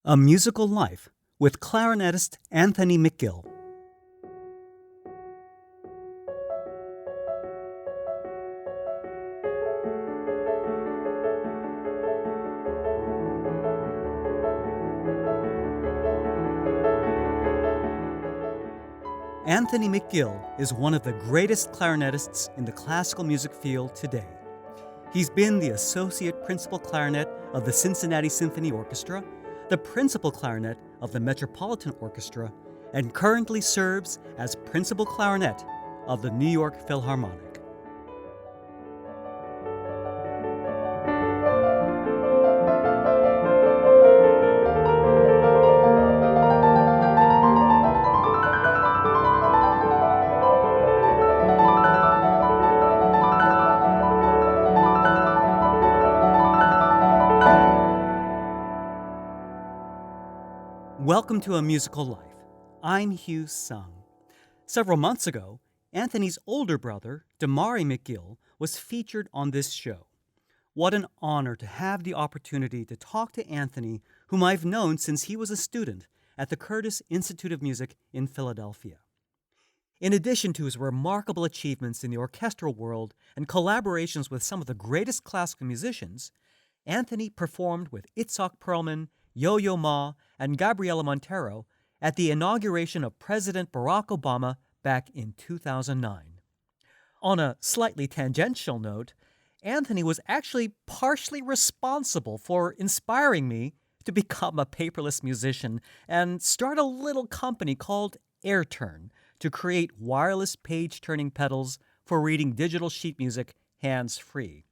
A Musical Life with clarinetist Anthony McGill. Anthony McGill is one of the greatest clarinetists in the classical music field today. He's been the Associate Principal Clarinet of the Cincinnati Symphony Orchestra, the Principal Clarinet of the Metropolitan Orchestra, and currently serves as Principal Clarinet of the New York Philharmonic. Welcome to A Musical Life. I'm Hugh Sung. Several months ago, Anthony's older brother, Demarre McGill, was featured on this show. What an honor to have the opportunity to talk to Anthony, whom I've known since he was a student at the Curtis Institute of Music in Philadelphia. In addition to his remarkable achievements in the orchestral world and collaborations with some of the greatest classical musicians, Anthony performed with Itzhak Perlman, Yo-Yo Ma and Gabriela Montero at the inauguration of President Barack Obama back in 2009. On a slightly tangential note, Anthony was actually partially responsible for inspiring me to become a paperless musician and start a little company called AirTurn to create wireless page-turning pedals for reading digital sheet music hands-free.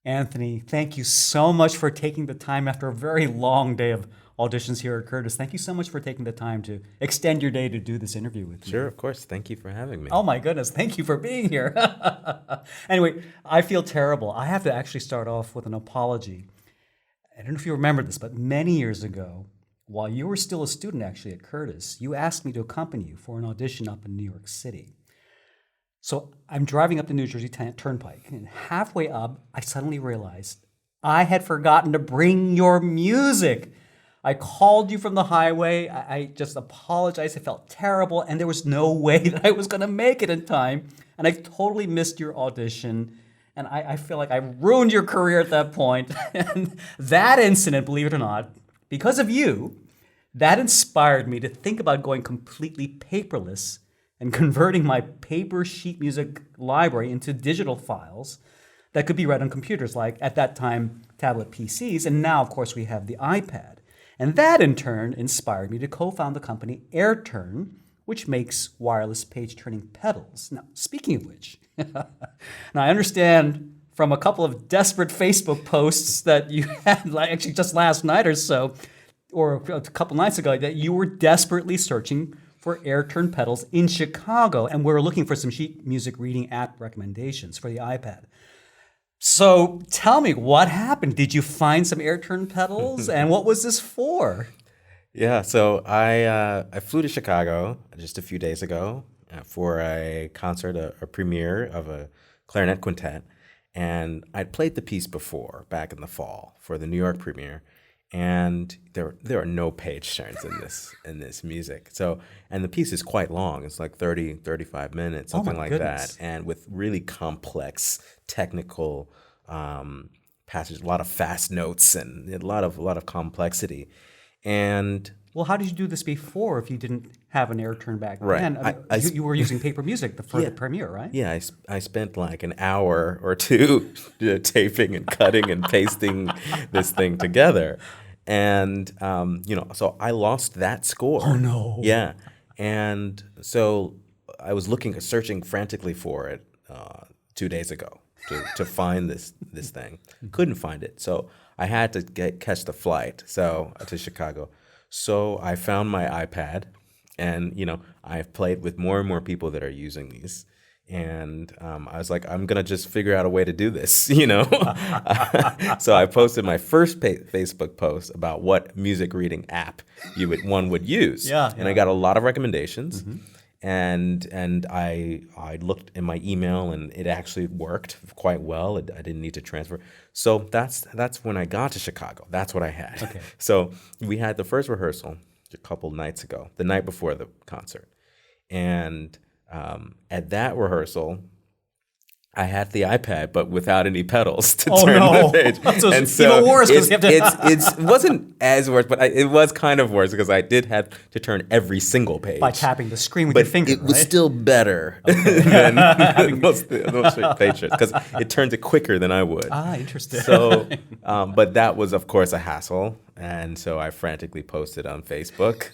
Anthony, thank you so much for taking the time after a very long day of auditions here at Curtis. Thank you so much for taking the time to extend your day to do this interview with me. Sure, of course. Thank you for having me. Oh my goodness, thank you for being here. Anyway, I feel terrible. I have to actually start off with an apology. I don't know if you remember this, but many years ago, while you were still a student actually at Curtis, you asked me to accompany you for an audition up in New York City. So I'm driving up the New Jersey Turnpike, and halfway up, I suddenly realized I had forgotten to bring your music. I called you from the highway. I just apologized. I felt terrible, and there was no way that I was going to make it in time. And I totally missed your audition, and I feel like I ruined your career at that point. And that incident, believe it or not, because of you, that inspired me to think about going completely paperless and converting my paper sheet music library into digital files that could be read on computers, like at that time, tablet PCs, and now, of course, we have the iPad. And that, in turn, inspired me to co-found the company AirTurn, which makes wireless page-turning pedals. Now, speaking of which, now I understand from a couple of desperate Facebook posts that you had, actually just last night or so, or a couple nights ago, that you were desperately searching for AirTurn pedals in Chicago, and we were looking for some sheet music reading app recommendations for the iPad. So tell me, what happened? Did you find some AirTurn pedals, and what was this for? Yeah, so I flew to Chicago just a few days ago for a concert, a premiere of a clarinet quintet, and I'd played the piece before, back in the fall, for the New York premiere. And there are no page turns in this music. So, and the piece is quite long. It's like 30, 35 minutes, something like that. And with really complex technical passages, a lot of fast notes and a lot of complexity. And well, how did you do this before if you didn't have an AirTurn back right. then? You were using paper music for the premiere, right? Yeah, I spent like an hour or two taping and cutting and pasting this thing together. And, so I lost that score. Oh, no. Yeah. And so I was searching frantically for it 2 days ago to find this thing. Couldn't find it. So I had to catch the flight to Chicago. So I found my iPad, and, I've played with more and more people that are using these. And I was like, I'm going to just figure out a way to do this, So I posted my first Facebook post about what music reading app one would use. Yeah. And I got a lot of recommendations. Mm-hmm. and I looked in my email, and it actually worked quite well. I didn't need to transfer. So that's when I got to Chicago. That's what I had. Okay. So we had the first rehearsal a couple nights ago, the night before the concert, and at that rehearsal, I had the iPad, but without any pedals to turn the page. So it's even worse because you have to. It wasn't as worse, but it was kind of worse because I did have to turn every single page. By tapping the screen with But your finger, it was right? still better than those pages because it turns it quicker than I would. Ah, interesting. So, but that was, of course, a hassle. And so I frantically posted on Facebook,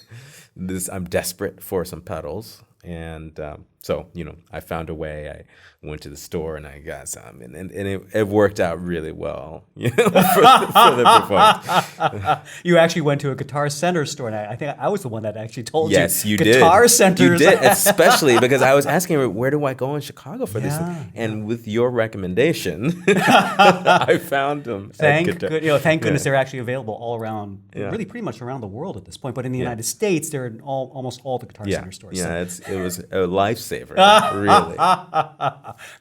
I'm desperate for some pedals. And so, I found a way. I went to the store and I got some, and it worked out really well, for the performance. You actually went to a Guitar Center store, and I think I was the one that actually told you. Yes, you Guitar did. Centers. You did, especially because I was asking her, where do I go in Chicago for this? Yeah, And with your recommendation, I found them. Thank goodness they're actually available all around, Yeah. really pretty much around the world at this point. But in the United States, they're in almost all the Guitar Center stores. Yeah, it was a lifesaver, really.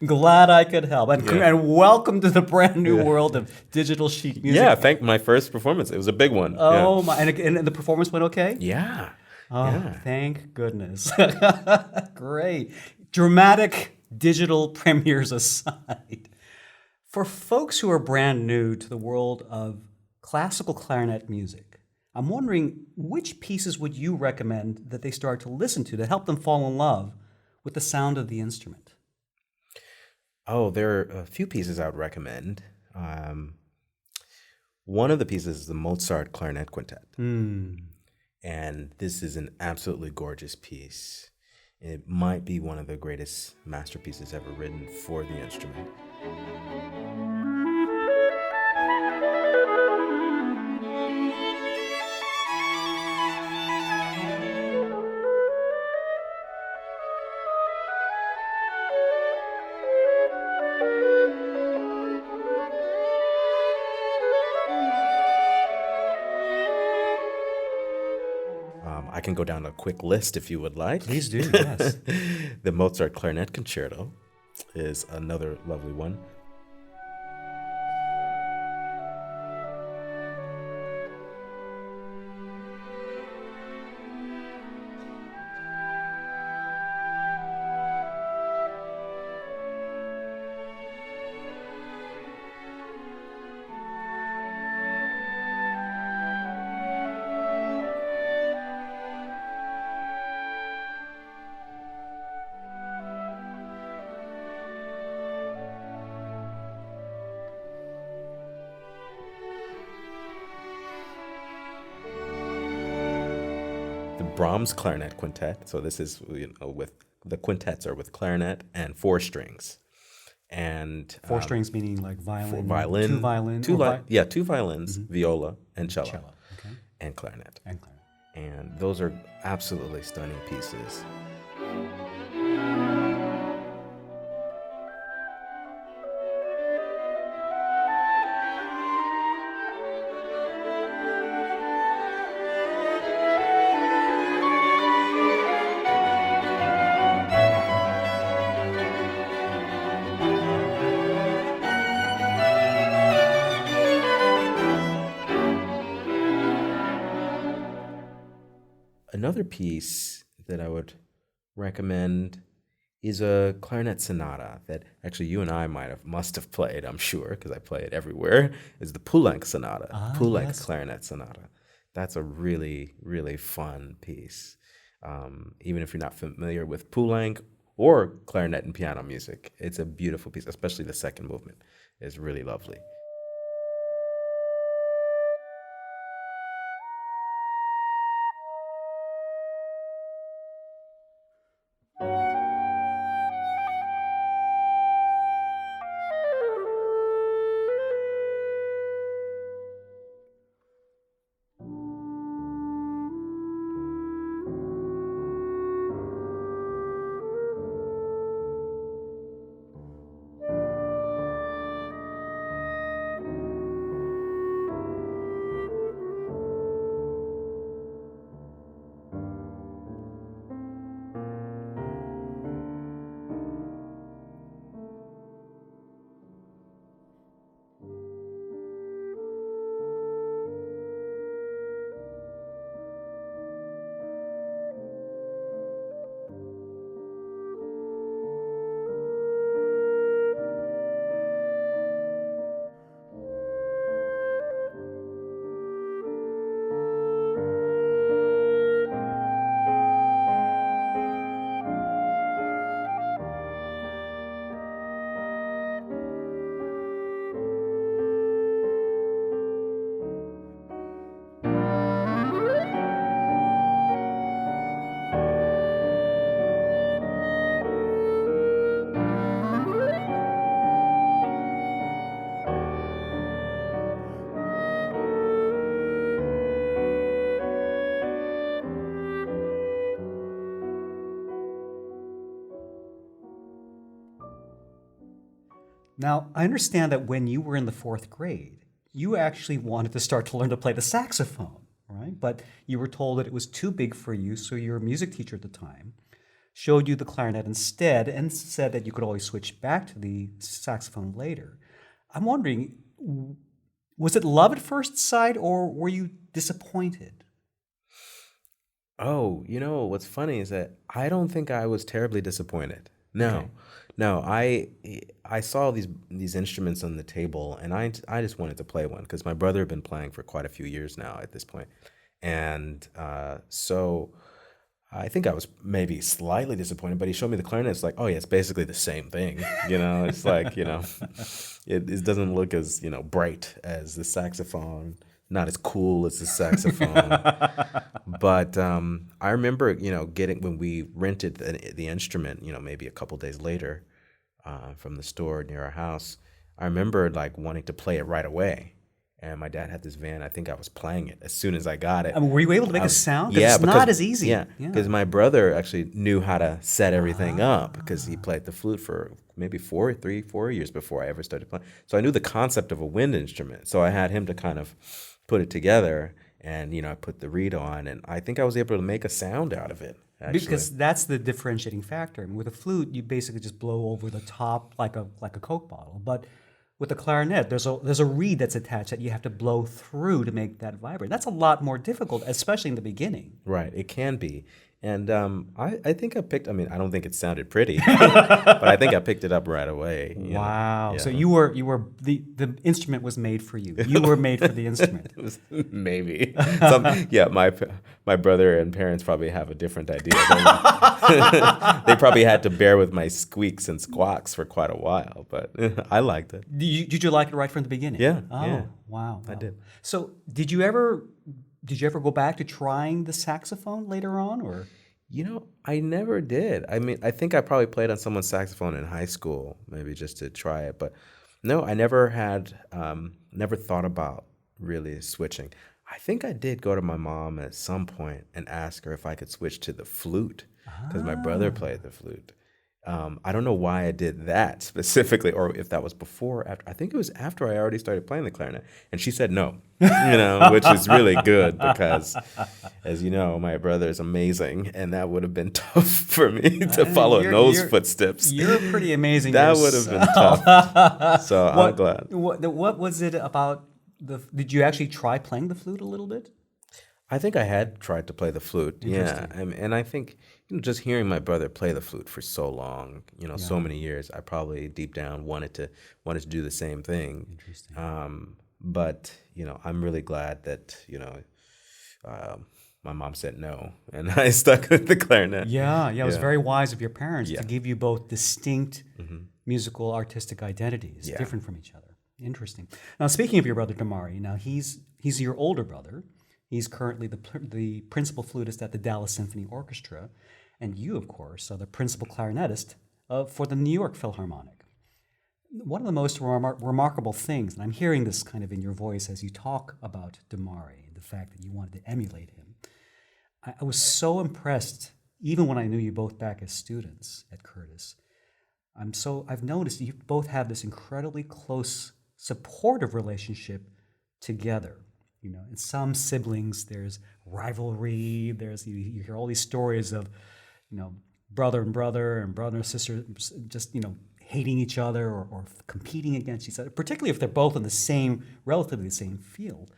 Glad I could help. And welcome to the brand new world of digital sheet music. Yeah, my first performance. It was a big one. Oh, my. And the performance went okay? Yeah. Oh, Yeah. thank goodness. Great. Dramatic digital premieres aside, for folks who are brand new to the world of classical clarinet music, I'm wondering which pieces would you recommend that they start to listen to help them fall in love with the sound of the instrument? Oh, there are a few pieces I would recommend. One of the pieces is the Mozart Clarinet Quintet. And this is an absolutely gorgeous piece. It might be one of the greatest masterpieces ever written for the instrument. I can go down a quick list if you would like. Please do, yes. The Mozart Clarinet Concerto is another lovely one. Brahms Clarinet Quintet. So this is with the quintets are with clarinet and four strings, and Four strings meaning like violin, violin, two violins, two violins, viola and cello, okay, and clarinet. and clarinet. And those are absolutely stunning pieces. Another piece that I would recommend is a clarinet sonata that actually you and I must have played, I'm sure, because I play it everywhere, is the Poulenc Sonata, Poulenc yes. Clarinet Sonata. That's a really, really fun piece. Even if you're not familiar with Poulenc or clarinet and piano music, it's a beautiful piece, especially the second movement is really lovely. Now, I understand that when you were in the fourth grade, you actually wanted to start to learn to play the saxophone, right? But you were told that it was too big for you, so your music teacher at the time showed you the clarinet instead and said that you could always switch back to the saxophone later. I'm wondering, was it love at first sight or were you disappointed? Oh, what's funny is that I don't think I was terribly disappointed. No, Okay. no, I saw these instruments on the table, and I just wanted to play one because my brother had been playing for quite a few years now at this point, and so I think I was maybe slightly disappointed. But he showed me the clarinet. It's like, oh yeah, it's basically the same thing. It's like it doesn't look as bright as the saxophone, not as cool as the saxophone. But I remember, getting when we rented the instrument, maybe a couple days later from the store near our house. I remember like wanting to play it right away. And my dad had this van. I think I was playing it as soon as I got it. I mean, were you able to make a sound? 'Cause Yeah, it's not as easy. Yeah, because my brother actually knew how to set everything up because he played the flute for maybe 4 years before I ever started playing. So I knew the concept of a wind instrument. So I had him to kind of put it together, and I put the reed on, and I think I was able to make a sound out of it. Actually, Because that's the differentiating factor. I mean, with a flute, you basically just blow over the top like a Coke bottle. But with a clarinet, there's a reed that's attached that you have to blow through to make that vibrate. That's a lot more difficult, especially in the beginning. right, it can be. And I think I picked. I mean, I don't think it sounded pretty, but I think I picked it up right away. Wow. Yeah. So you were the instrument was made for you. You were made for the instrument. It was maybe. Yeah, my brother and parents probably have a different idea. They probably had to bear with my squeaks and squawks for quite a while, but I liked it. Did you like it right from the beginning? Yeah, Oh, yeah. wow. I did. So did you ever go back to trying the saxophone later on, or? I never did. I mean, I think I probably played on someone's saxophone in high school, maybe just to try it. But no, I never thought about really switching. I think I did go to my mom at some point and ask her if I could switch to the flute because my brother played the flute. I don't know why I did that specifically, or if that was before or after. I think it was after I already started playing the clarinet, and she said no, which is really good because, as you know, my brother is amazing, and that would have been tough for me to follow in those footsteps. You're pretty amazing. That would have been tough. So I'm glad. What was it about Did you actually try playing the flute a little bit? I think I had tried to play the flute, yeah, and I think just hearing my brother play the flute for so long, so many years, I probably deep down wanted to do the same thing. Interesting. But I'm really glad that my mom said no, and I stuck with the clarinet. Yeah, it was Yeah. very wise of your parents Yeah. to give you both distinct musical artistic identities, Yeah. different from each other. Interesting. Now, speaking of your brother Demarre, now he's your older brother. He's currently the principal flutist at the Dallas Symphony Orchestra, and you, of course, are the principal clarinetist for the New York Philharmonic. One of the most remarkable things, and I'm hearing this kind of in your voice as you talk about Demarre, the fact that you wanted to emulate him, I was so impressed, even when I knew you both back as students at Curtis. I've noticed you both have this incredibly close, supportive relationship together. In some siblings, there's rivalry. You hear all these stories of, brother and brother and brother and sister just, hating each other or competing against each other, particularly if they're both in relatively the same field.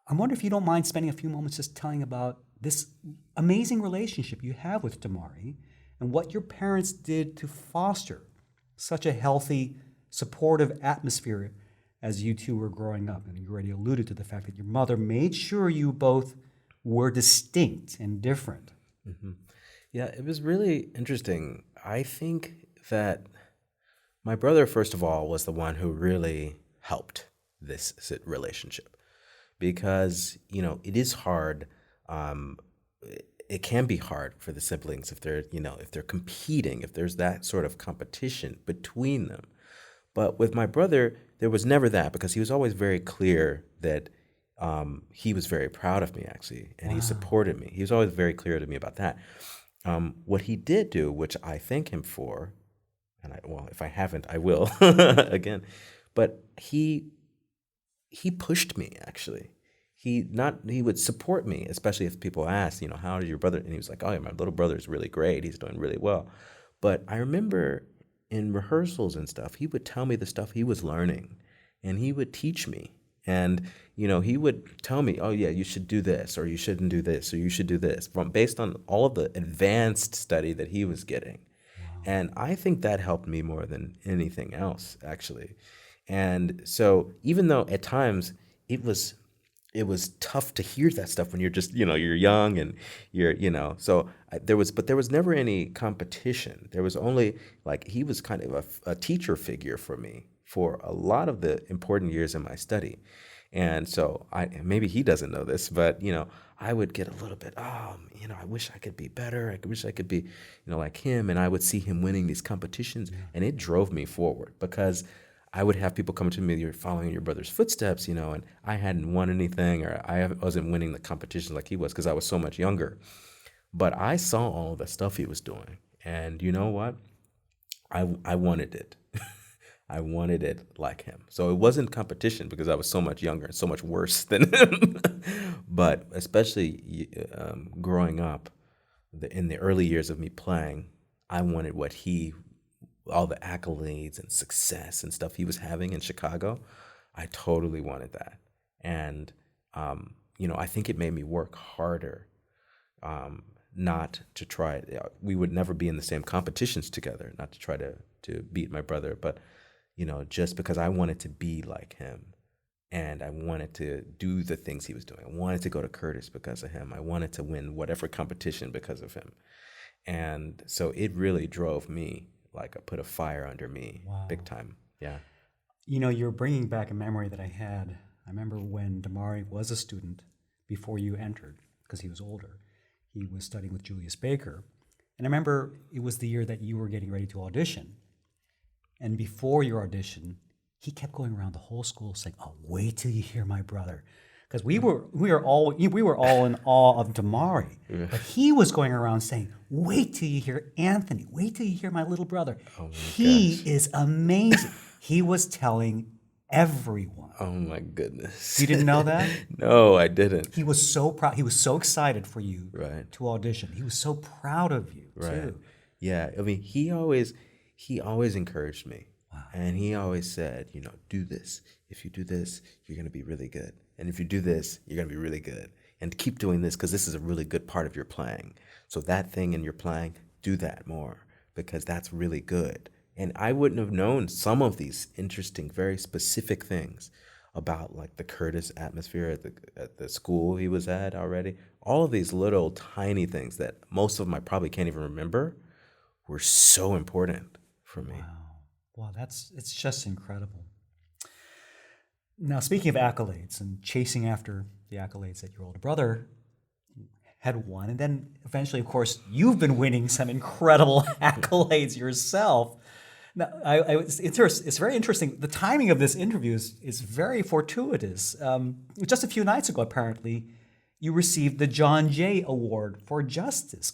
I wonder if you don't mind spending a few moments just telling about this amazing relationship you have with Demarre and what your parents did to foster such a healthy, supportive atmosphere as you two were growing up. And you already alluded to the fact that your mother made sure you both were distinct and different. Mm-hmm. Yeah, it was really interesting. I think that my brother, first of all, was the one who really helped this relationship because, it is hard. It can be hard for the siblings if they're competing, if there's that sort of competition between them. But with my brother, there was never that because he was always very clear that he was very proud of me, actually, and he supported me. He was always very clear to me about that. What he did do, which I thank him for, and if I haven't, I will again. But he pushed me actually. He would support me, especially if people asked, how is your brother? And he was like, oh yeah, my little brother is really great. He's doing really well. But I remember in rehearsals and stuff, he would tell me the stuff he was learning, and he would teach me. And he would tell me, oh yeah, you should do this, or you shouldn't do this, or you should do this, based on all of the advanced study that he was getting. And I think that helped me more than anything else, actually. And so even though at times it was tough to hear that stuff when you're just, you're young and there was never any competition. There was only he was kind of a teacher figure for me for a lot of the important years in my study. And so maybe he doesn't know this, but, I would get a little bit, I wish I could be better. I wish I could be, like him. And I would see him winning these competitions, and it drove me forward because I would have people come to me, you're following your brother's footsteps, and I hadn't won anything, or I wasn't winning the competitions like he was because I was so much younger. But I saw all the stuff he was doing, and you know what? I wanted it. I wanted it like him. So it wasn't competition because I was so much younger and so much worse than him. But especially growing up, in the early years of me playing, I wanted all the accolades and success and stuff he was having in Chicago. I totally wanted that. And, I think it made me work harder, not to try. We would never be in the same competitions together, not to try to beat my brother, but, just because I wanted to be like him, and I wanted to do the things he was doing. I wanted to go to Curtis because of him. I wanted to win whatever competition because of him. And so it really drove me, put a fire under me. Wow. Big time. Yeah. You're bringing back a memory that I had. I remember when Demarre was a student before you entered, because he was older. He was studying with Julius Baker. And I remember it was the year that you were getting ready to audition. And before your audition, he kept going around the whole school saying, "Oh, wait till you hear my brother," because we were all in awe of Demarre. Yeah. But he was going around saying, "Wait till you hear Anthony. Wait till you hear my little brother. He is amazing." He was telling everyone. Oh my goodness! You didn't know that? No, I didn't. He was so proud. He was so excited for you Right. to audition. He was so proud of you too. Yeah. I mean, he always encouraged me. Wow. And he always said, do this. If you do this, you're going to be really good. And if you do this, you're going to be really good. And keep doing this because this is a really good part of your playing. So that thing in your playing, do that more because that's really good. And I wouldn't have known some of these interesting, very specific things about the Curtis atmosphere at the school he was at already. All of these little tiny things that most of them I probably can't even remember were so important for me. Wow, it's just incredible. Now, speaking of accolades and chasing after the accolades that your older brother had won, and then eventually, of course, you've been winning some incredible accolades yourself. Now, it's very interesting. The timing of this interview is very fortuitous. Just a few nights ago, apparently, you received the John Jay Award for Justice.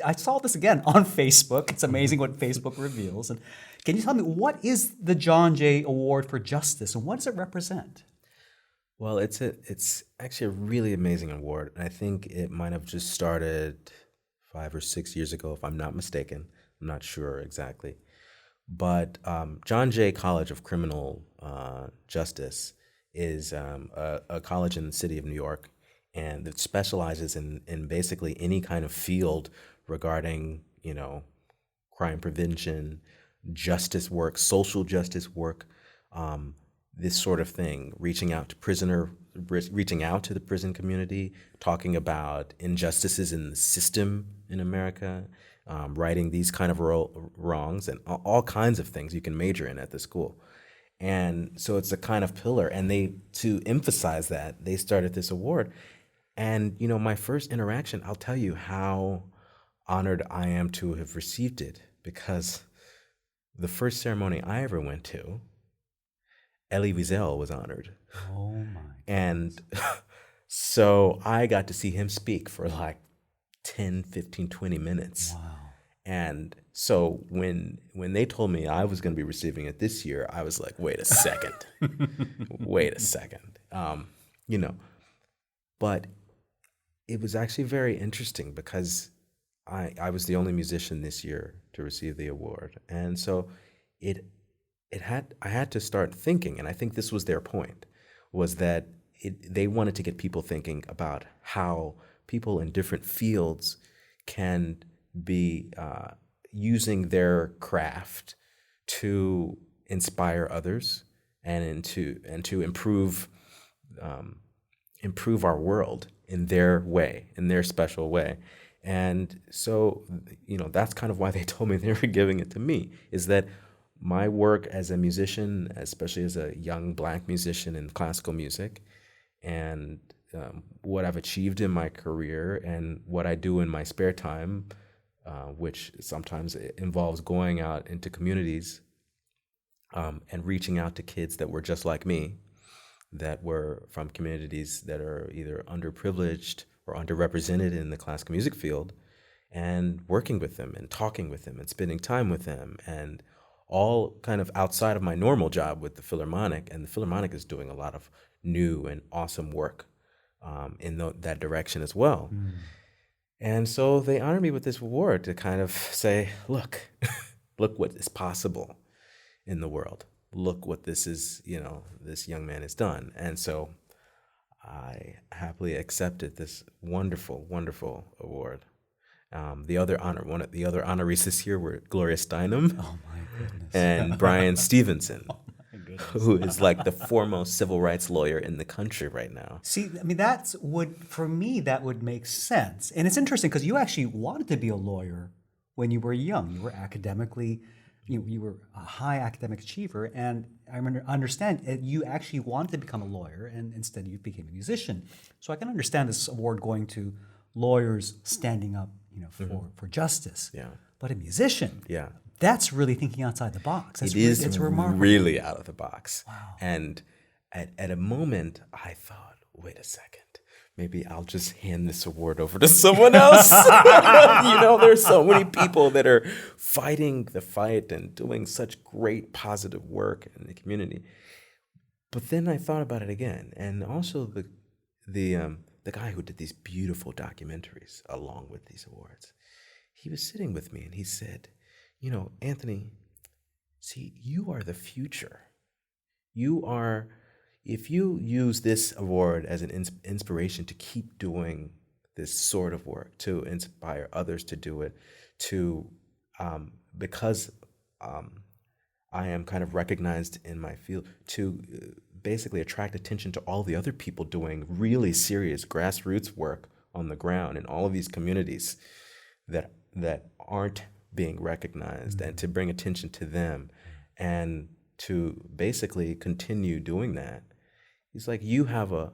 I saw this again on Facebook. It's amazing what Facebook reveals. And can you tell me, what is the John Jay Award for Justice and what does it represent? Well, it's actually a really amazing award. And I think it might have just started 5 or 6 years ago, if I'm not mistaken. I'm not sure exactly. But John Jay College of Criminal Justice is a college in the city of New York. And it specializes in basically any kind of field regarding, crime prevention, justice work, social justice work, this sort of thing, reaching out to the prison community, talking about injustices in the system in America, righting these kind of wrongs, and all kinds of things you can major in at the school. And so it's a kind of pillar. And to emphasize that, they started this award. And, my first interaction, I'll tell you how honored I am to have received it, because the first ceremony I ever went to, Elie Wiesel was honored. Oh, my. And so I got to see him speak for 10, 15, 20 minutes. Wow. And so when they told me I was going to be receiving it this year, I was like, wait a second, wait a second, you know. But it was actually very interesting because I was the only musician this year to receive the award, and so I had to start thinking, and I think this was their point, was that they wanted to get people thinking about how people in different fields can be using their craft to inspire others and to improve our world in their way, in their special way. And so, that's kind of why they told me they were giving it to me, is that my work as a musician, especially as a young Black musician in classical music, and what I've achieved in my career and what I do in my spare time, which sometimes involves going out into communities and reaching out to kids that were just like me, that were from communities that are either underprivileged or underrepresented in the classical music field, and working with them and talking with them and spending time with them, and all kind of outside of my normal job with the Philharmonic. And the Philharmonic is doing a lot of new and awesome work in that direction as well. Mm. And so they honored me with this award to kind of say, look, look what is possible in the world. Look what this is, this young man has done. And so I happily accepted this wonderful, wonderful award. The other honorees this year were Gloria Steinem, oh my goodness, and Brian Stevenson, oh my goodness, who is like the foremost civil rights lawyer in the country right now. See, I mean, for me, that would make sense. And it's interesting because you actually wanted to be a lawyer when you were young. You were academically, you were a high academic achiever, and I understand you actually wanted to become a lawyer, and instead you became a musician. So I can understand this award going to lawyers standing up, for justice. Yeah. But a musician, yeah, that's really thinking outside the box. It's remarkable. Really out of the box. Wow. And at a moment, I thought, wait a second. Maybe I'll just hand this award over to someone else. There's so many people that are fighting the fight and doing such great positive work in the community. But then I thought about it again, and also the guy who did these beautiful documentaries along with these awards, he was sitting with me and he said, Anthony, see, you are the future. If you use this award as an inspiration to keep doing this sort of work, to inspire others to do it, because I am kind of recognized in my field, to basically attract attention to all the other people doing really serious grassroots work on the ground in all of these communities that aren't being recognized, and to bring attention to them and to basically continue doing that. He's like, you have a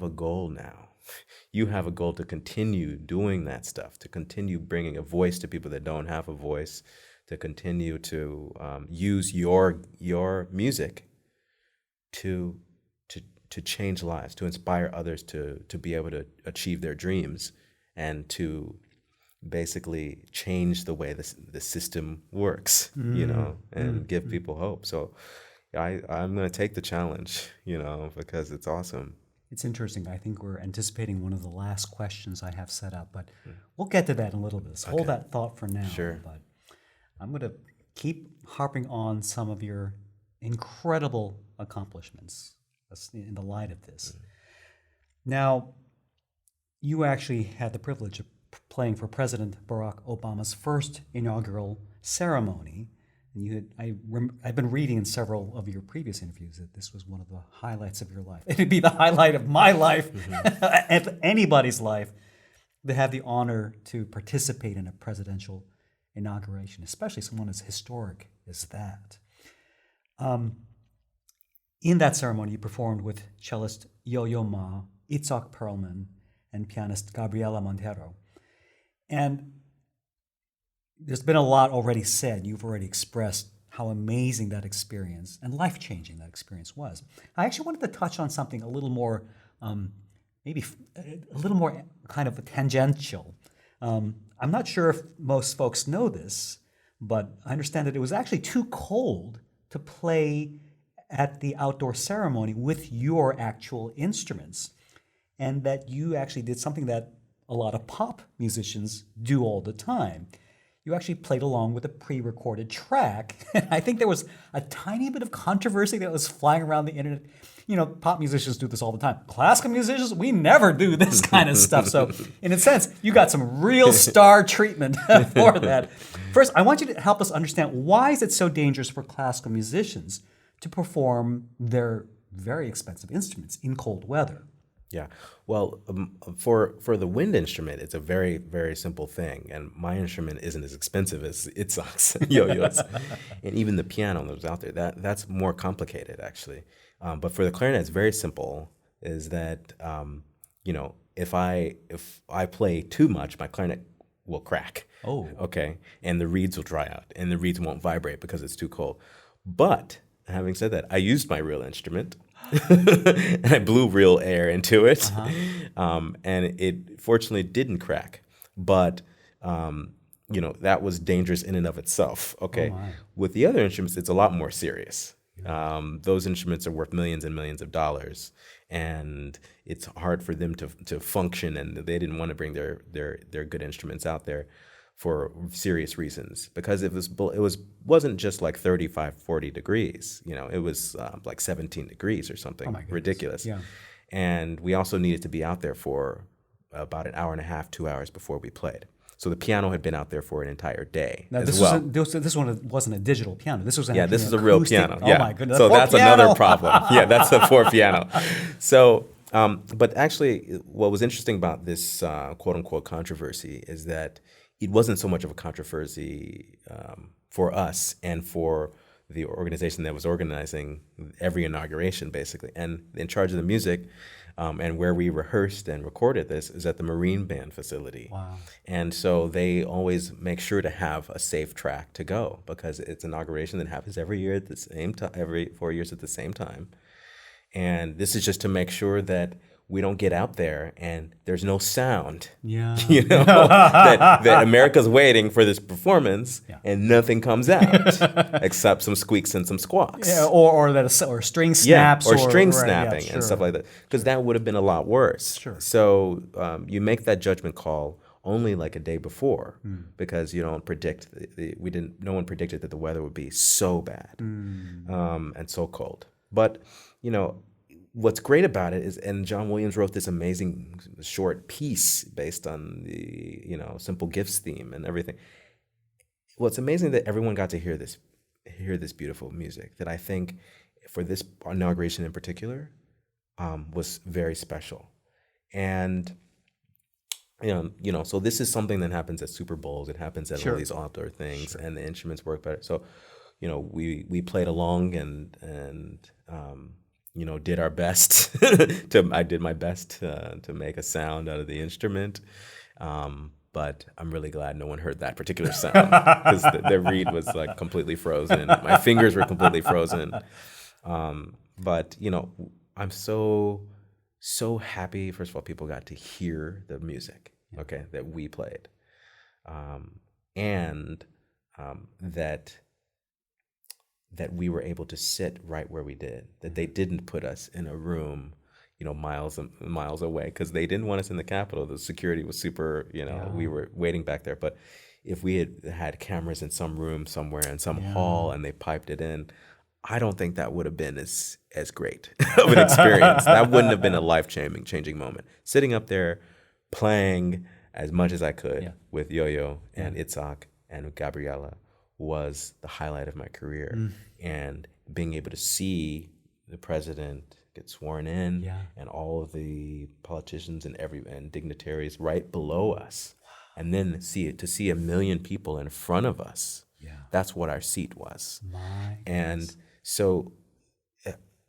goal now. You have a goal to continue doing that stuff, to continue bringing a voice to people that don't have a voice, to continue to use your music to change lives, to inspire others to be able to achieve their dreams, and to basically change the way the system works, and give people hope. So I'm going to take the challenge, because it's awesome. It's interesting. I think we're anticipating one of the last questions I have set up, but we'll get to that in a little bit. So hold that thought for now. Sure. But I'm going to keep harping on some of your incredible accomplishments in the light of this. Now, you actually had the privilege of playing for President Barack Obama's first inaugural ceremony. And I've been reading in several of your previous interviews that this was one of the highlights of your life. It'd be the highlight of my life, of anybody's life, to have the honor to participate in a presidential inauguration, especially someone as historic as that. In that ceremony, you performed with cellist Yo-Yo Ma, Itzhak Perlman, and pianist Gabriela Montero. And there's been a lot already said. You've already expressed how amazing that experience and life-changing that experience was. I actually wanted to touch on something a little more, maybe a little more kind of tangential. I'm not sure if most folks know this, but I understand that it was actually too cold to play at the outdoor ceremony with your actual instruments, and that you actually did something that a lot of pop musicians do all the time. You actually played along with a pre-recorded track. I think there was a tiny bit of controversy that was flying around the internet. You know, pop musicians do this all the time. Classical musicians, we never do this kind of stuff. So in a sense, you got some real star treatment for that. First, I want you to help us understand, why is it so dangerous for classical musicians to perform their very expensive instruments in cold weather? Yeah. Well, for the wind instrument, it's a very, very simple thing. And my instrument isn't as expensive as Itzhak's yo-yos. And even the piano that was out there, that's more complicated, actually. But for the clarinet, it's very simple, is that, if I play too much, my clarinet will crack. Oh. Okay. And the reeds will dry out, and the reeds won't vibrate because it's too cold. But having said that, I used my real instrument. And I blew real air into it, and it fortunately didn't crack. But that was dangerous in and of itself. Okay, with the other instruments, it's a lot more serious. Those instruments are worth millions and millions of dollars, and it's hard for them to function. And they didn't want to bring their good instruments out there for serious reasons, because it wasn't just like 35, 40 degrees. It was like 17 degrees or something ridiculous. Yeah. And we also needed to be out there for about an hour and a half, 2 hours before we played. So the piano had been out there for an entire day. Now, this one wasn't a digital piano. This was this is a real piano. Oh my goodness! So that's another problem. Yeah, that's a poor piano. So, but actually, what was interesting about this quote unquote controversy is that it wasn't so much of a controversy for us and for the organization that was organizing every inauguration, basically. And in charge of the music and where we rehearsed and recorded this is at the Marine Band facility. Wow. And so they always make sure to have a safe track to go, because it's an inauguration that happens every year at the same time, every 4 years at the same time. And this is just to make sure that we don't get out there and there's no sound. Yeah. that America's waiting for this performance and nothing comes out except some squeaks and some squawks. Yeah, or string snaps. Or string snapping and stuff like that. Because that would have been a lot worse. Sure. So you make that judgment call only like a day before, because you don't predict. No one predicted that the weather would be so bad and so cold. But what's great about it is, and John Williams wrote this amazing short piece based on the Simple Gifts theme and everything. What's amazing that everyone got to hear this beautiful music that I think for this inauguration in particular was very special. And so this is something that happens at Super Bowls. It happens at all these outdoor things, and the instruments work better. So we played along and did our best. I did my best to make a sound out of the instrument. But I'm really glad no one heard that particular sound, because the reed was like completely frozen. My fingers were completely frozen. But I'm so happy. First of all, people got to hear the music, that we played, and that we were able to sit right where we did, that they didn't put us in a room, miles and miles away, because they didn't want us in the Capitol. The security was super, we were waiting back there. But if we had cameras in some room somewhere in some hall and they piped it in, I don't think that would have been as great of an experience. That wouldn't have been a life-changing moment. Sitting up there, playing as much as I could with Yo-Yo and Itzhak and Gabriela was the highlight of my career. And being able to see the president get sworn in and all of the politicians and dignitaries right below us, and then to see 1 million people in front of us, that's what our seat was. And so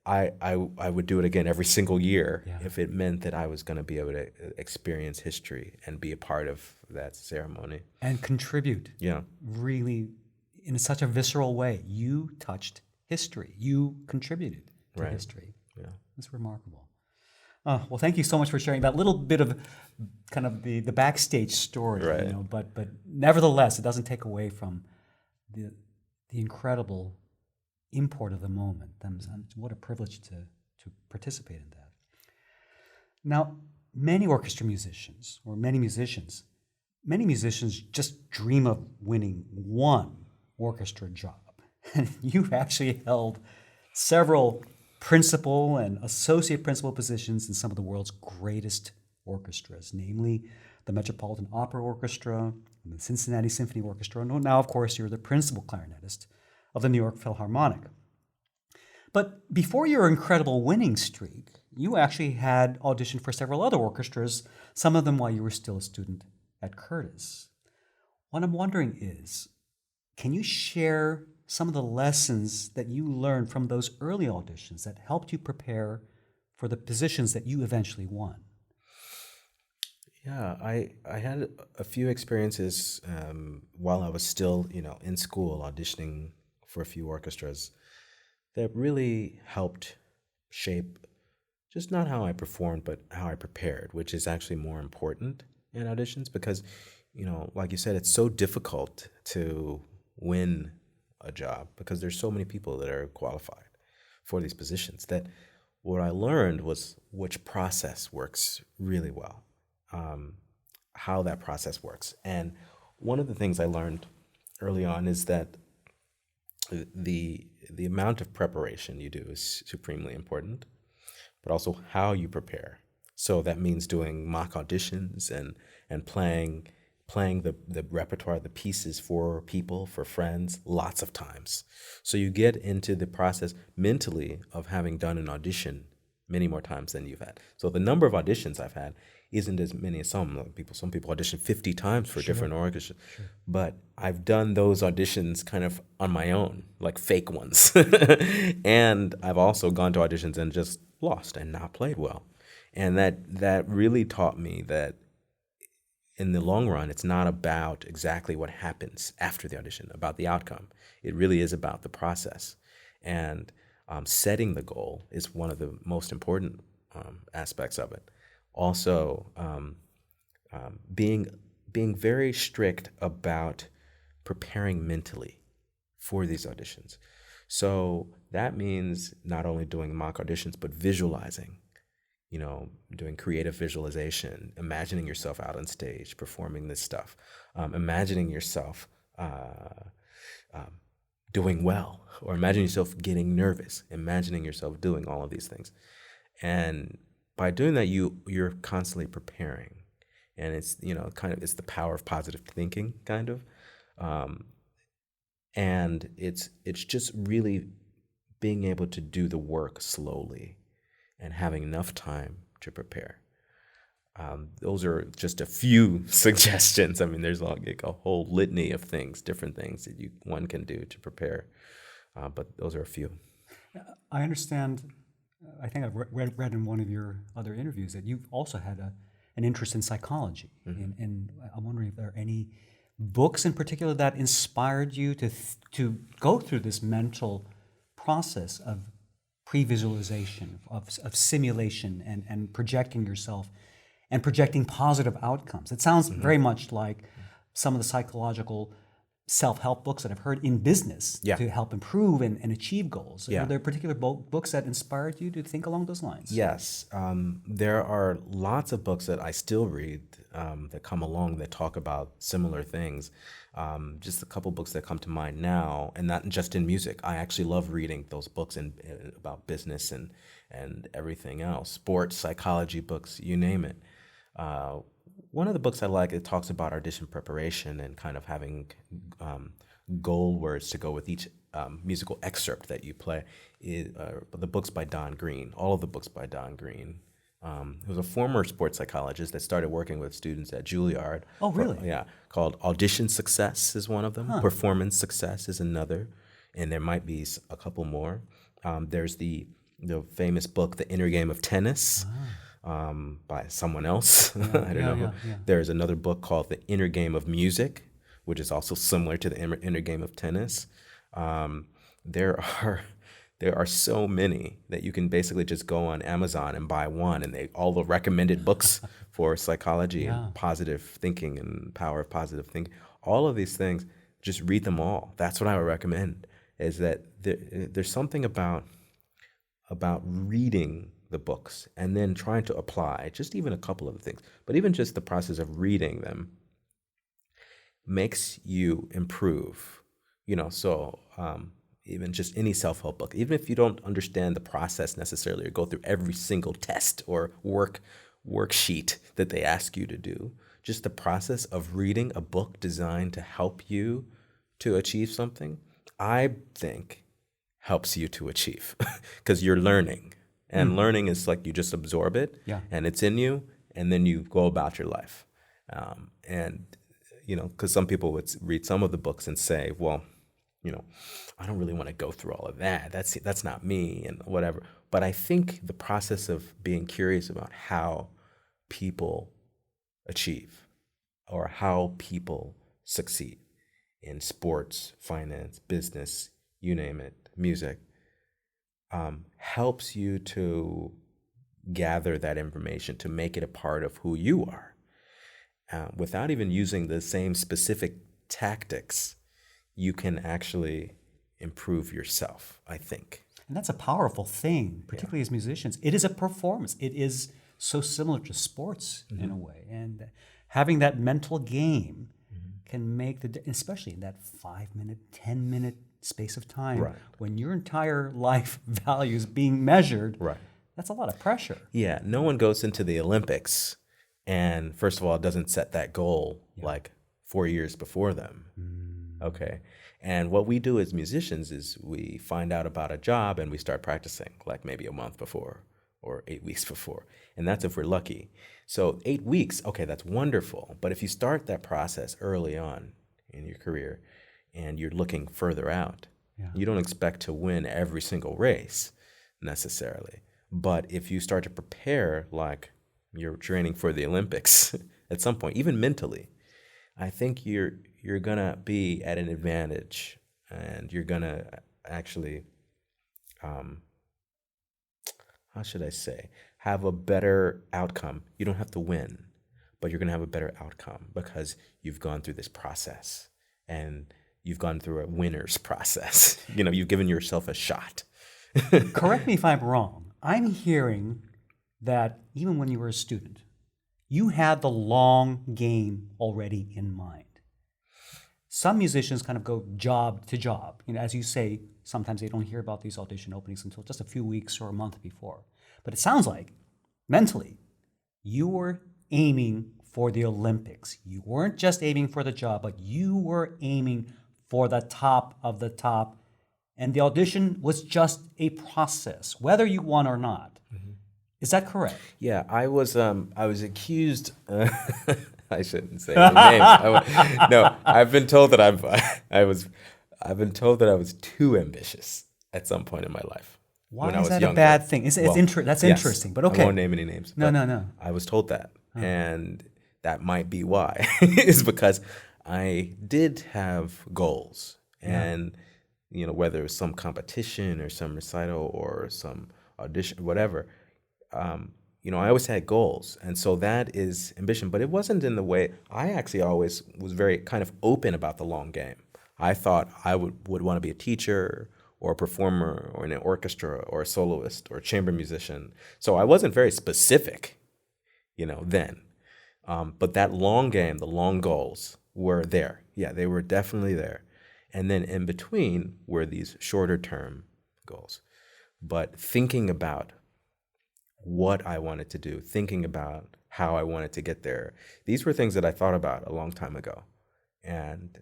I would do it again every single year if it meant that I was going to be able to experience history and be a part of that ceremony. And contribute. Yeah. Really, in such a visceral way. You touched history. You contributed to history. Yeah. It's remarkable. Well, thank you so much for sharing that little bit of kind of the backstage story. Right. But nevertheless, it doesn't take away from the incredible import of the moment. What a privilege to participate in that. Now, many musicians just dream of winning one orchestra job. And you've actually held several principal and associate principal positions in some of the world's greatest orchestras, namely the Metropolitan Opera Orchestra and the Cincinnati Symphony Orchestra. And now, of course, you're the principal clarinetist of the New York Philharmonic. But before your incredible winning streak, you actually had auditioned for several other orchestras, some of them while you were still a student at Curtis. What I'm wondering is, can you share some of the lessons that you learned from those early auditions that helped you prepare for the positions that you eventually won? Yeah, I had a few experiences while I was still, in school auditioning for a few orchestras that really helped shape just not how I performed, but how I prepared, which is actually more important in auditions because, like you said, it's so difficult to win a job because there's so many people that are qualified for these positions that what I learned was which process works really well, how that process works. And one of the things I learned early on is that the amount of preparation you do is supremely important, but also how you prepare. So that means doing mock auditions and playing the repertoire, the pieces for people, for friends, lots of times. So you get into the process mentally of having done an audition many more times than you've had. So the number of auditions I've had isn't as many as some people. Some people audition 50 times for different orchestras. Sure. But I've done those auditions kind of on my own, like fake ones. And I've also gone to auditions and just lost and not played well. And that really taught me that in the long run, it's not about exactly what happens after the audition, about the outcome. It really is about the process. And setting the goal is one of the most important aspects of it. Also, being very strict about preparing mentally for these auditions. So that means not only doing mock auditions, but visualizing, doing creative visualization, imagining yourself out on stage, performing this stuff, imagining yourself doing well, or imagining yourself getting nervous, imagining yourself doing all of these things. And by doing that, you're constantly preparing. And it's, it's the power of positive thinking, kind of. And it's just really being able to do the work slowly and having enough time to prepare. Those are just a few suggestions. I mean, there's like a whole litany of things, different things that one can do to prepare. But those are a few. I understand. I think I've read in one of your other interviews that you've also had an interest in psychology. Mm-hmm. And I'm wondering if there are any books in particular that inspired you to go through this mental process of pre-visualization, of simulation and projecting yourself and projecting positive outcomes. It sounds very much like some of the psychological self-help books that I've heard in business to help improve and achieve goals. Are there particular books that inspired you to think along those lines? Yes. There are lots of books that I still read that come along that talk about similar things. Just a couple books that come to mind now, and not just in music. I actually love reading those books about business and everything else, sports, psychology books, you name it. One of the books I like, it talks about audition preparation and kind of having goal words to go with each musical excerpt that you play. The books by Don Green, all of the books by Don Green. He was a former sports psychologist that started working with students at Juilliard. Oh, really? Called Audition Success is one of them. Huh. Performance Success is another, and there might be a couple more. There's the famous book, The Inner Game of Tennis. By someone else. I don't know. There's another book called The Inner Game of Music, which is also similar to the inner game of tennis. There There are so many that you can basically just go on Amazon and buy one, and all the recommended books for psychology and positive thinking and power of positive thinking, all of these things, just read them all. That's what I would recommend, is that there's something about reading the books and then trying to apply just even a couple of the things, but even just the process of reading them makes you improve, so even just any self-help book, even if you don't understand the process necessarily or go through every single test or worksheet that they ask you to do, just the process of reading a book designed to help you to achieve something, I think helps you to achieve because you're learning. And learning is like you just absorb it and it's in you, and then you go about your life. Because some people would read some of the books and say, well, I don't really want to go through all of that. That's not me and whatever. But I think the process of being curious about how people achieve or how people succeed in sports, finance, business, you name it, music, helps you to gather that information to make it a part of who you are without even using the same specific tactics. You can actually improve yourself, I think. And that's a powerful thing, particularly as musicians. It is a performance. It is so similar to sports in a way. And having that mental game can make especially in that 5-minute, 10-minute space of time when your entire life value is being measured, that's a lot of pressure. Yeah, no one goes into the Olympics and, first of all, doesn't set that goal like 4 years before them. Okay. And what we do as musicians is we find out about a job and we start practicing like maybe a month before or 8 weeks before. And that's if we're lucky. So 8 weeks, okay, that's wonderful. But if you start that process early on in your career and you're looking further out, you don't expect to win every single race necessarily. But if you start to prepare like you're training for the Olympics at some point, even mentally, I think you're gonna be at an advantage, and you're gonna actually, how should I say, have a better outcome. You don't have to win, but you're gonna have a better outcome because you've gone through this process, and you've gone through a winner's process. You've given yourself a shot. Correct me if I'm wrong. I'm hearing that even when you were a student, you had the long game already in mind. Some musicians kind of go job to job. As you say, sometimes they don't hear about these audition openings until just a few weeks or a month before. But it sounds like, mentally, you were aiming for the Olympics. You weren't just aiming for the job, but you were aiming for the top of the top. And the audition was just a process, whether you won or not. Is that correct? Yeah, I was accused. I shouldn't say any names. No, I've been told that I've been told that I was too ambitious at some point in my life. Why when I is was that younger. a bad thing? That's Yes, interesting, but okay. I won't name any names. No. I was told that, and that might be why. Is because I did have goals, and whether it was some competition or some recital or some audition, whatever. I always had goals, and so that is ambition, but it wasn't in the way. I actually always was very kind of open about the long game. I thought I would want to be a teacher or a performer or in an orchestra or a soloist or a chamber musician. So I wasn't very specific, then. But that long game, the long goals were there. Yeah, they were definitely there. And then in between were these shorter term goals. But thinking about what I wanted to do, thinking about how I wanted to get there. These were things that I thought about a long time ago. And,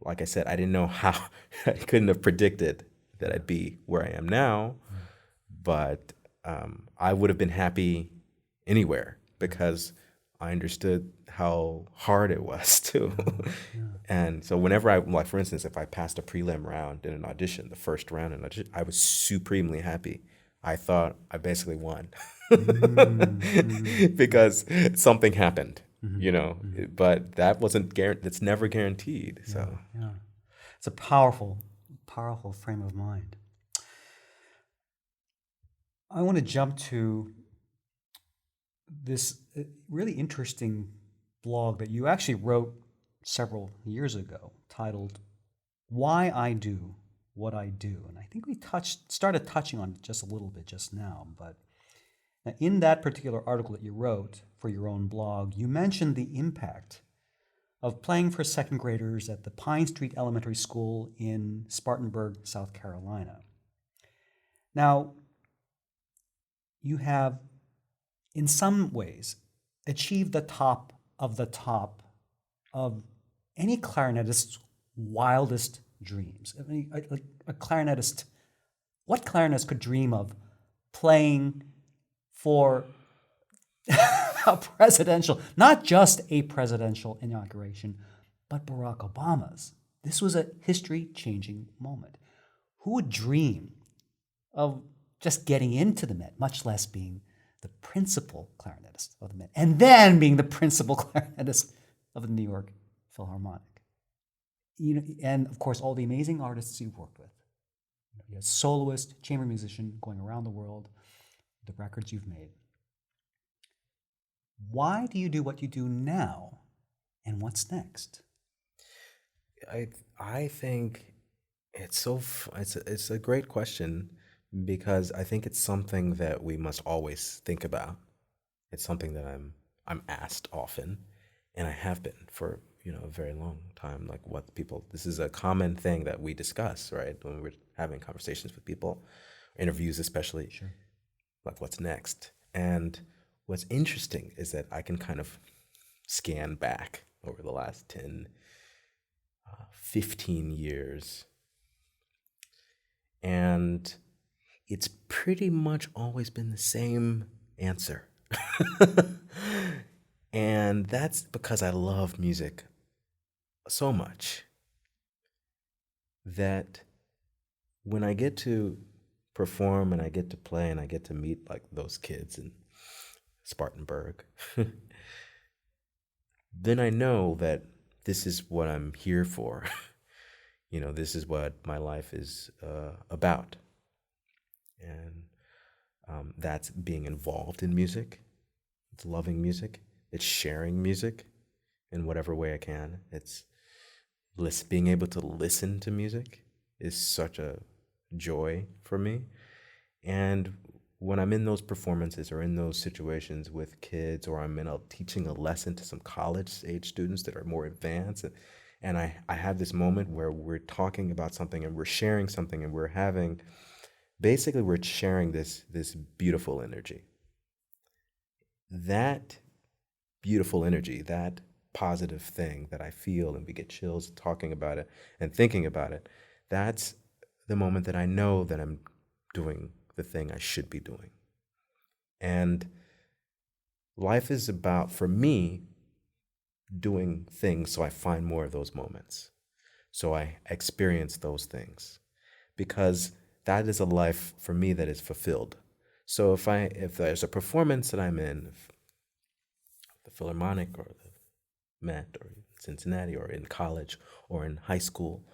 like I said, I didn't know how, I couldn't have predicted that I'd be where I am now, but I would have been happy anywhere because I understood how hard it was too. And so whenever like for instance, if I passed a prelim round in an audition, the first round in an audition, I was supremely happy. I thought I basically won because something happened, but that wasn't it's never guaranteed. So it's a powerful frame of mind. I want to jump to this really interesting blog that you actually wrote several years ago titled Why I Do What I Do. And I think we started touching on it just a little bit just now. But now in that particular article that you wrote for your own blog, you mentioned the impact of playing for second graders at the Pine Street Elementary School in Spartanburg, South Carolina. Now, you have, in some ways, achieved the top of any clarinetist's wildest dreams. I mean, a clarinetist, what clarinetist could dream of playing for a presidential, not just a presidential inauguration, but Barack Obama's? This was a history-changing moment. Who would dream of just getting into the Met, much less being the principal clarinetist of the Met, and then being the principal clarinetist of the New York Philharmonic? You know, and of course, all the amazing artists you've worked with. You're a soloist, chamber musician, going around the world, the records you've made. Why do you do what you do now, and what's next? I think it's it's a great question, because I think it's something that we must always think about. It's something that I'm asked often, and I have been for a very long time. Like, this is a common thing that we discuss, right? When we're having conversations with people, interviews especially. Sure. Like, what's next? And what's interesting is that I can kind of scan back over the last 10, 15 years, and it's pretty much always been the same answer. And that's because I love music so much that when I get to perform and I get to play and I get to meet like those kids in Spartanburg, then I know that this is what I'm here for. This is what my life is about. And that's being involved in music. It's loving music. It's sharing music in whatever way I can. It's being able to listen to music is such a joy for me. And when I'm in those performances or in those situations with kids, or I'm teaching a lesson to some college-age students that are more advanced, and I have this moment where we're talking about something and we're sharing something and we're sharing this beautiful energy. That beautiful energy, that positive thing that I feel, and we get chills talking about it and thinking about it, that's the moment that I know that I'm doing the thing I should be doing. And life is about, for me, doing things so I find more of those moments, so I experience those things, because that is a life for me that is fulfilled. So if there's a performance that I'm in, the Philharmonic or the Met or Cincinnati or in college or in high school,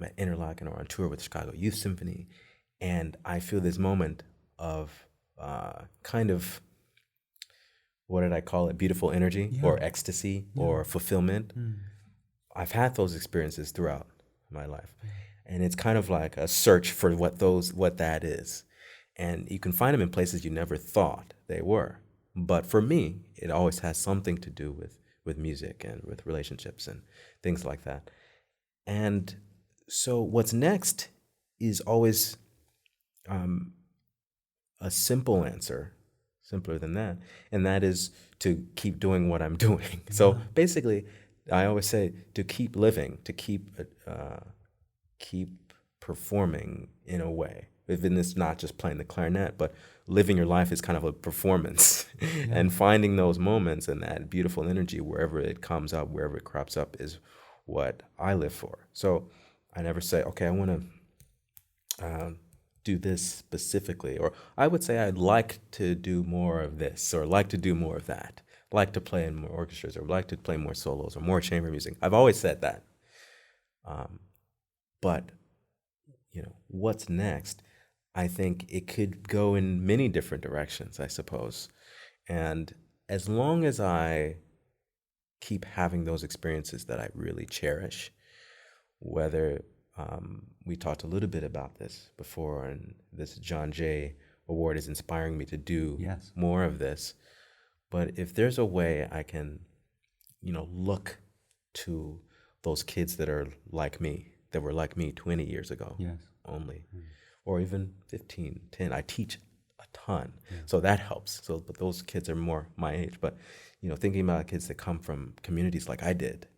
at Interlochen or on tour with Chicago Youth Symphony, and I feel this moment of kind of, what did I call it? Beautiful energy, or ecstasy, or fulfillment. I've had those experiences throughout my life. And it's kind of like a search for what that is. And you can find them in places you never thought they were. But for me, it always has something to do with music and with relationships and things like that. And so what's next is always a simple answer, simpler than that, and that is to keep doing what I'm doing. So basically, I always say to keep living, to keep performing in a way. Even it's not just playing the clarinet, but living your life is kind of a performance. And finding those moments and that beautiful energy wherever it comes up, wherever it crops up, is what I live for. So I never say, okay, I want to do this specifically, or I would say I'd like to do more of this, or like to do more of that, like to play in more orchestras, or like to play more solos or more chamber music. I've always said that. But what's next? I think it could go in many different directions, I suppose. And as long as I keep having those experiences that I really cherish, whether we talked a little bit about this before, and this John Jay Award is inspiring me to do Yes. more of this. But if there's a way I can, look to those kids that are like me, that were like me 20 years ago Yes. only, or even 15, 10, I teach a ton. Yeah. So that helps. But those kids are more my age. But, thinking about kids that come from communities like I did,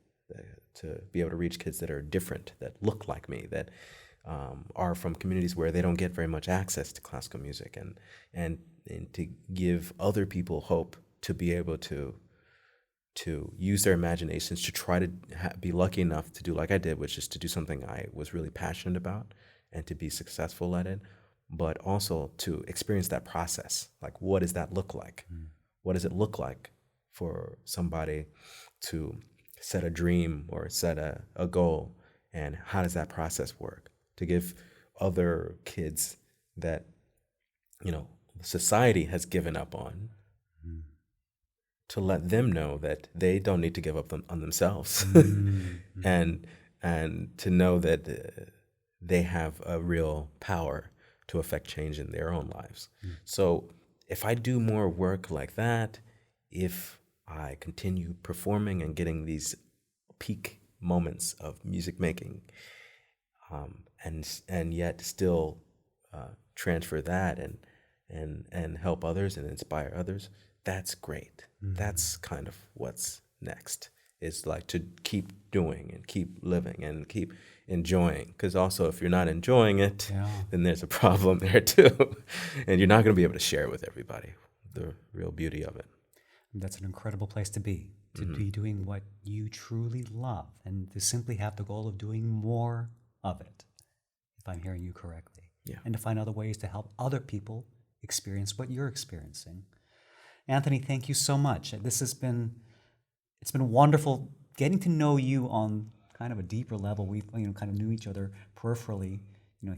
to be able to reach kids that are different, that look like me, that are from communities where they don't get very much access to classical music, and to give other people hope to be able to use their imaginations to try to be lucky enough to do like I did, which is to do something I was really passionate about and to be successful at it, but also to experience that process. Like, what does that look like? What does it look like for somebody to set a dream or set a goal, and how does that process work? To give other kids that, society has given up on, to let them know that they don't need to give up on themselves, and to know that they have a real power to affect change in their own lives. So if I do more work like that, if I continue performing and getting these peak moments of music making, and yet still transfer that and help others and inspire others, that's great. That's kind of what's next. It's like to keep doing and keep living and keep enjoying. Because also, if you're not enjoying it, then there's a problem there too. And you're not going to be able to share it with everybody, the real beauty of it. That's an incredible place to be be doing what you truly love, and to simply have the goal of doing more of it, if I'm hearing you correctly. Yeah. And to find other ways to help other people experience what you're experiencing. Anthony, thank you so much. It's been wonderful getting to know you on kind of a deeper level. We've kind of knew each other peripherally,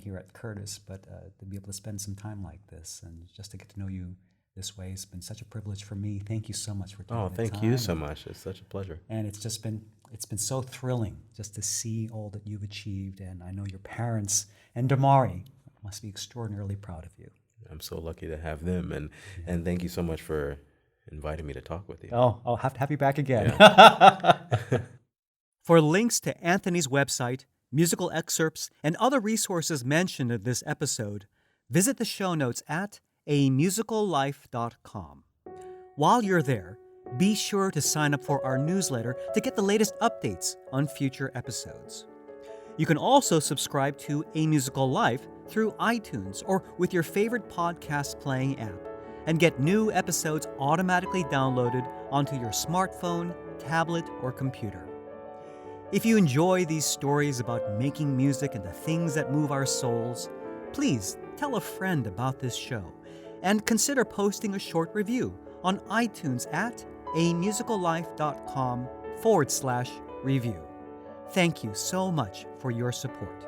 here at Curtis, but to be able to spend some time like this and just to get to know you this way has been such a privilege for me. Thank you so much for taking the time. Thank you so much. It's such a pleasure. And it's been so thrilling just to see all that you've achieved, and I know your parents and Demarre must be extraordinarily proud of you. I'm so lucky to have them, and thank you so much for inviting me to talk with you. Oh, I'll have to have you back again. Yeah. For links to Anthony's website, musical excerpts, and other resources mentioned in this episode, visit the show notes at amusicallife.com. While you're there, be sure to sign up for our newsletter to get the latest updates on future episodes. You can also subscribe to A Musical Life through iTunes or with your favorite podcast playing app, and get new episodes automatically downloaded onto your smartphone, tablet, or computer. If you enjoy these stories about making music and the things that move our souls, please tell a friend about this show, and consider posting a short review on iTunes at amusicallife.com/review. Thank you so much for your support.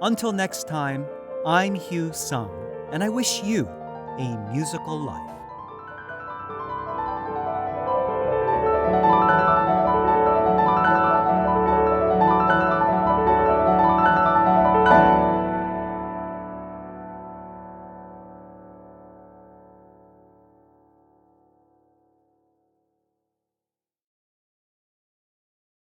Until next time, I'm Hugh Sung, and I wish you a musical life.